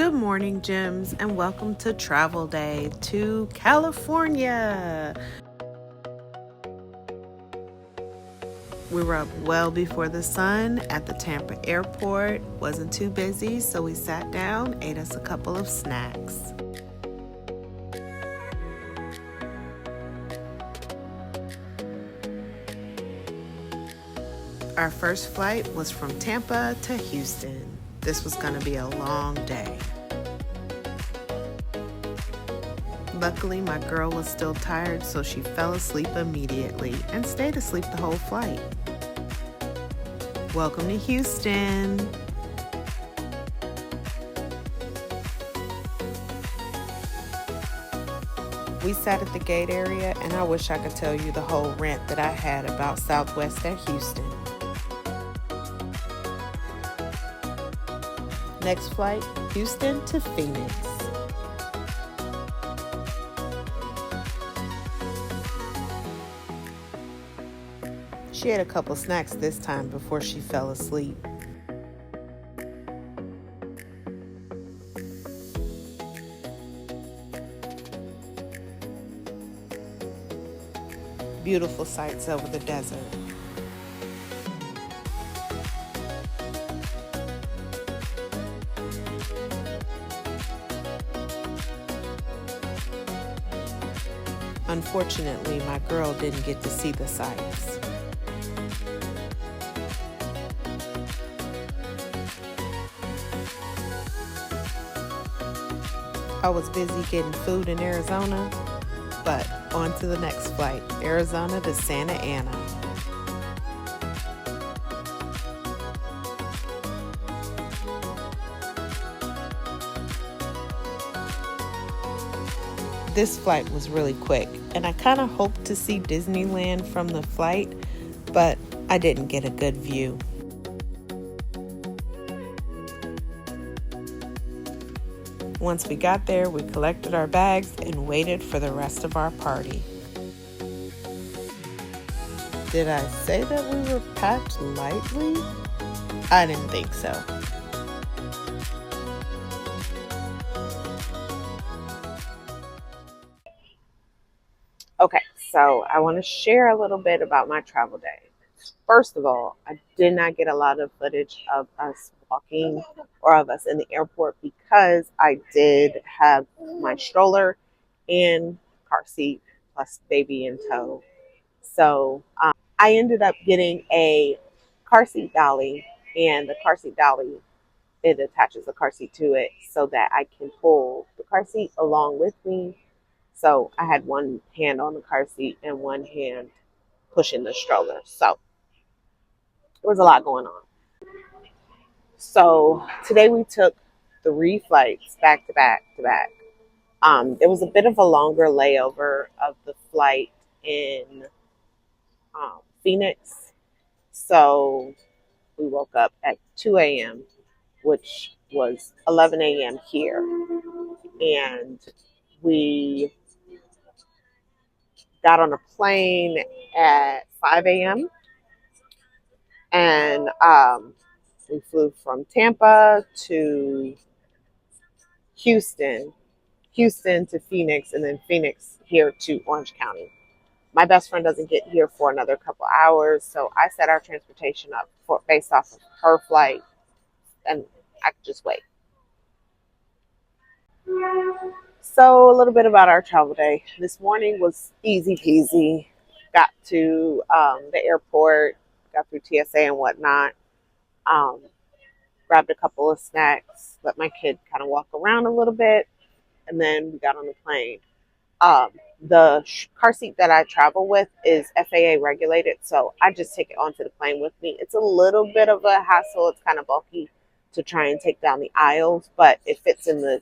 Good morning, Gems, and welcome to Travel Day to California. We were up well before the sun at the Tampa airport. Wasn't too busy, so we sat down, ate us a couple of snacks. Our first flight was from Tampa to Houston. This was going to be a long day. Luckily, my girl was still tired, so she fell asleep immediately and stayed asleep the whole flight. Welcome to Houston. We sat at the gate area, and I wish I could tell you the whole rant that I had about Southwest at Houston. Next flight, Houston to Phoenix. She had a couple snacks this time before she fell asleep. Beautiful sights over the desert. Unfortunately, my girl didn't get to see the sights. I was busy getting food in Arizona, but on to the next flight, Arizona to Santa Ana. This flight was really quick, and I kind of hoped to see Disneyland from the flight, but I didn't get a good view. Once we got there, we collected our bags and waited for the rest of our party. Did I say that we were packed lightly? I didn't think so. Okay, so I want to share a little bit about my travel day. First of all, I did not get a lot of footage of us walking or of us in the airport because I did have my stroller and car seat plus baby in tow. So I ended up getting a car seat dolly, and the car seat dolly, it attaches the car seat to it so that I can pull the car seat along with me. So I had one hand on the car seat and one hand pushing the stroller. So there was a lot going on. So today we took 3 flights back to back to back. There was a bit of a longer layover of the flight in Phoenix. So we woke up at 2 a.m., which was 11 a.m. here. And we got on a plane at 5 a.m. And we flew from Tampa to Houston to Phoenix, and then Phoenix here to Orange County. My best friend doesn't get here for another couple hours, so I set our transportation up based off of her flight, and I could just wait. So a little bit about our travel day. This morning was easy peasy. Got to the airport, got through TSA and whatnot. Grabbed a couple of snacks, let my kid kind of walk around a little bit, and then we got on the plane. The car seat that I travel with is FAA regulated, so I just take it onto the plane with me. It's a little bit of a hassle. It's kind of bulky to try and take down the aisles, but it fits in the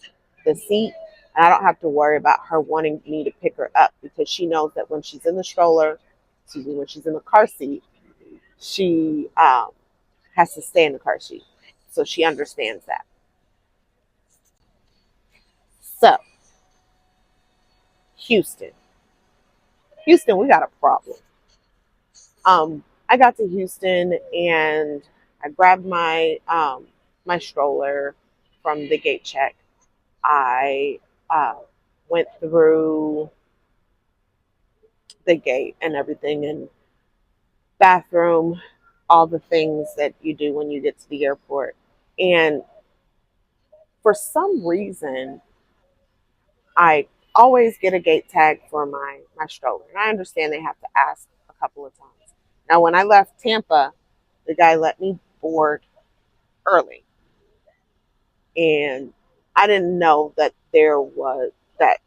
seat, and I don't have to worry about her wanting me to pick her up because she knows that when she's in the stroller, when she's in the car seat, she has to stay in the car seat. So she understands that. So, Houston, we got a problem. I got to Houston and I grabbed my my stroller from the gate check, I went through the gate and everything, and bathroom, all the things that you do when you get to the airport. And for some reason, I always get a gate tag for my stroller. And I understand they have to ask a couple of times. Now, when I left Tampa, the guy let me board early. And I didn't know that that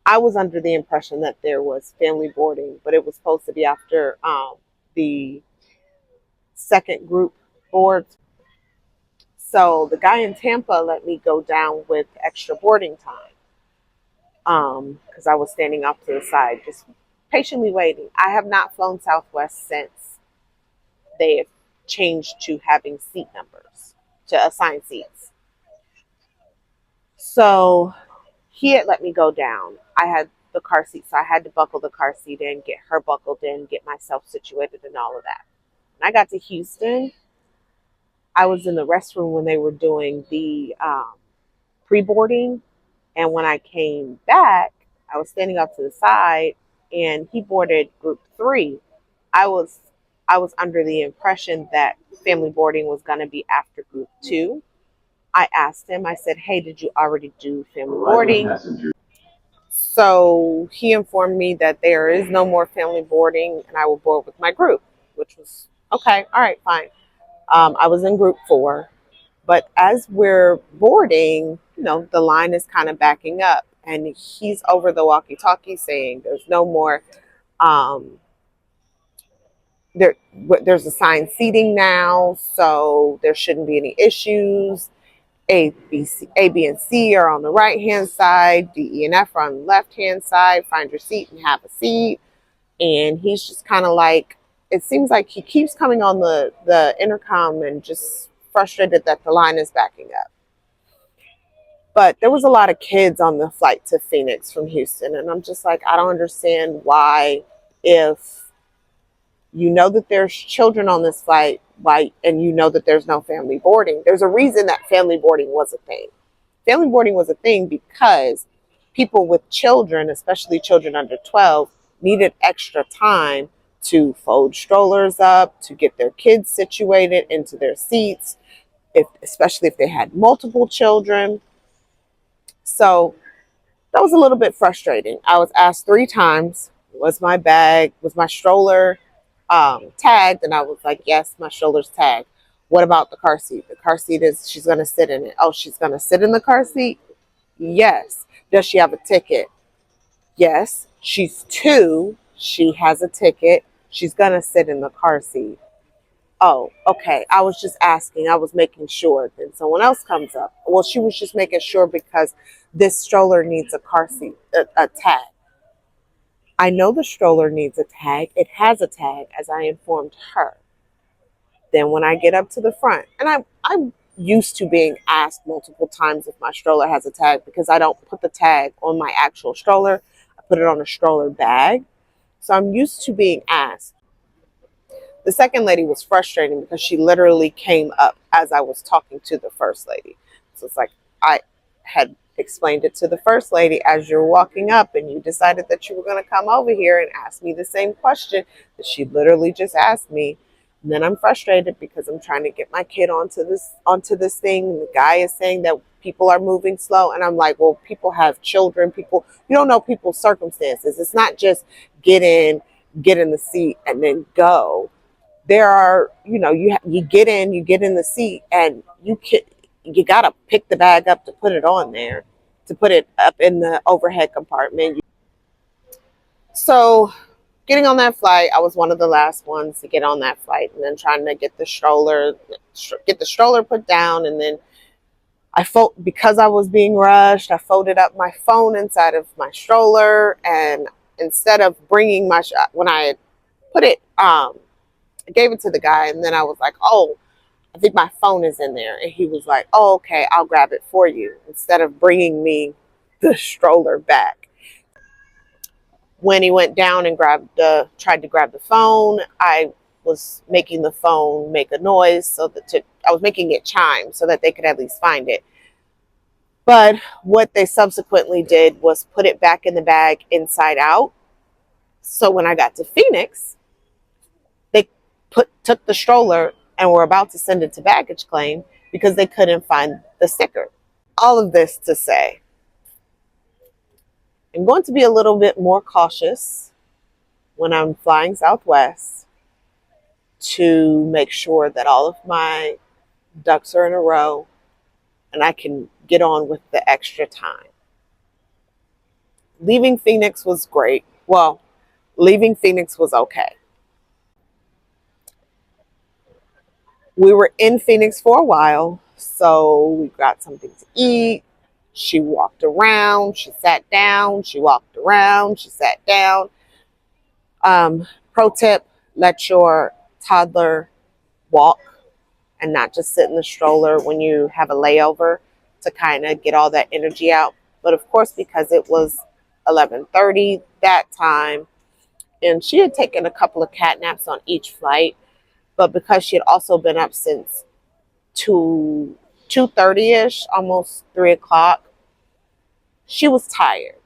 I was under the impression that there was family boarding, but it was supposed to be after the second group boards. So the guy in Tampa let me go down with extra boarding time because I was standing off to the side, just patiently waiting. I have not flown Southwest since they have changed to having seat numbers to assign seats. So he had let me go down. I had the car seat, so I had to buckle the car seat in, get her buckled in, get myself situated, and all of that. When I got to Houston, I was in the restroom when they were doing the pre-boarding, and when I came back, I was standing off to the side, and he boarded group 3. I was I was under the impression that family boarding was going to be after group 2. I asked him. I said, "Hey, did you already do family boarding?" So he informed me that there is no more family boarding, and I will board with my group, which was okay. All right, fine. I was in group 4. But as we're boarding, the line is kind of backing up, and he's over the walkie-talkie saying there's no more um, there. There's assigned seating now, so there shouldn't be any issues. A, B, and C are on the right hand side. D, E, and F are on the left hand side. Find your seat and have a seat. And he's just kind of like, it seems like he keeps coming on the intercom and just frustrated that the line is backing up. But there was a lot of kids on the flight to Phoenix from Houston. And I'm just like, I don't understand why, if you know that there's children on this flight, why, and you know that there's no family boarding. There's a reason that family boarding was a thing. Family boarding was a thing because people with children, especially children under 12, needed extra time to fold strollers up, to get their kids situated into their seats, especially if they had multiple children. So that was a little bit frustrating. I was asked 3 times, was my stroller tagged? And I was like, yes, my stroller tagged. What about the car seat? The car seat she's going to sit in it. Oh, she's going to sit in the car seat? Yes. Does she have a ticket? Yes. She's 2. She has a ticket. She's going to sit in the car seat. Oh, okay. I was just asking. I was making sure. Then someone else comes up. Well, she was just making sure because this stroller needs a car seat, a tag. I know the stroller needs a tag. It has a tag, as I informed her. Then when I get up to the front, and I'm used to being asked multiple times if my stroller has a tag because I don't put the tag on my actual stroller. I put it on a stroller bag. So I'm used to being asked. The second lady was frustrating because she literally came up as I was talking to the first lady. So it's like I had explained it to the first lady as you're walking up and you decided that you were going to come over here and ask me the same question that she literally just asked me. And then I'm frustrated because I'm trying to get my kid onto this thing. And the guy is saying that people are moving slow. And I'm like, well, people have children. You don't know people's circumstances. It's not just get in the seat and then go. There are, you get in the seat, and you got to pick the bag up to put it on there, to put it up in the overhead compartment. So getting on that flight, I was one of the last ones to get on that flight, and then trying to get the stroller put down. And then because I was being rushed, I folded up my phone inside of my stroller, and instead of bringing when I had put it, I gave it to the guy, and then I was like, oh, I think my phone is in there. And he was like, oh, okay, I'll grab it for you, instead of bringing me the stroller back. When he went down and tried to grab the phone, I was making the phone make a noise I was making it chime so that they could at least find it. But what they subsequently did was put it back in the bag inside out. So when I got to Phoenix, they took the stroller and were about to send it to baggage claim because they couldn't find the sticker. All of this to say, I'm going to be a little bit more cautious when I'm flying Southwest to make sure that all of my ducks are in a row and I can get on with the extra time. Leaving Phoenix was great. Well, leaving Phoenix was okay. We were in Phoenix for a while, so we got something to eat. She walked around, she sat down, she walked around, she sat down. Pro tip, let your toddler walk and not just sit in the stroller when you have a layover to kind of get all that energy out. But of course, because it was 11:30 that time, and she had taken a couple of cat naps on each flight, but because she had also been up since 2:30ish, almost 3 o'clock, she was tired.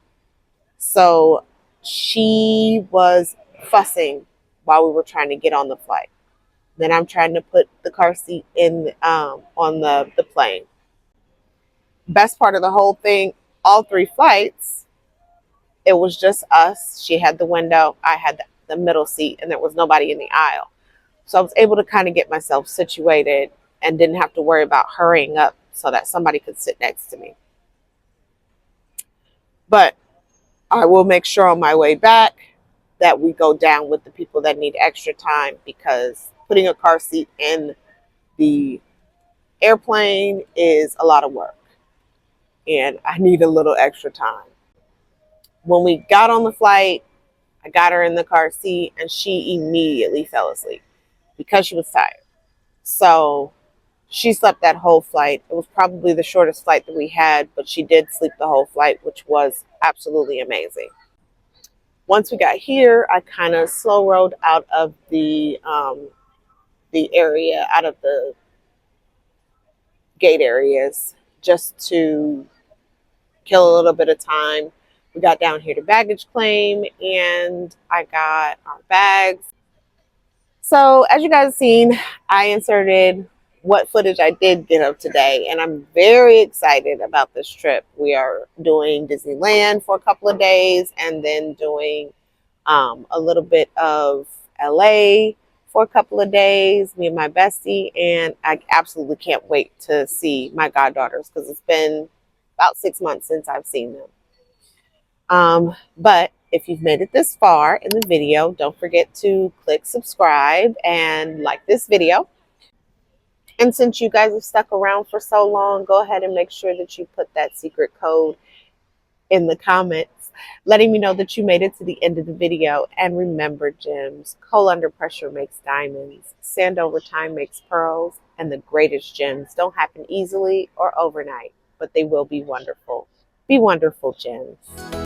So she was fussing while we were trying to get on the flight. Then I'm trying to put the car seat in on the plane. Best part of the whole thing, all 3 flights, it was just us. She had the window, I had the middle seat, and there was nobody in the aisle. So I was able to kind of get myself situated and didn't have to worry about hurrying up so that somebody could sit next to me. But I will make sure on my way back that we go down with the people that need extra time, because putting a car seat in the airplane is a lot of work and I need a little extra time. When we got on the flight, I got her in the car seat and she immediately fell asleep because she was tired. So she slept that whole flight. It was probably the shortest flight that we had, but she did sleep the whole flight, which was absolutely amazing. Once we got here, I kind of slow rode out of the area, out of the gate areas, just to kill a little bit of time. We got down here to baggage claim and I got our bags. So as you guys have seen, I inserted what footage I did get of today, and I'm very excited about this trip. We are doing Disneyland for a couple of days and then doing a little bit of LA for a couple of days, me and my bestie, and I absolutely can't wait to see my goddaughters because it's been about 6 months since I've seen them. But if you've made it this far in the video, don't forget to click subscribe and like this video. And since you guys have stuck around for so long, go ahead and make sure that you put that secret code in the comments, letting me know that you made it to the end of the video. And remember, gems, coal under pressure makes diamonds, sand over time makes pearls, and the greatest gems don't happen easily or overnight, but they will be wonderful. Be wonderful, gems.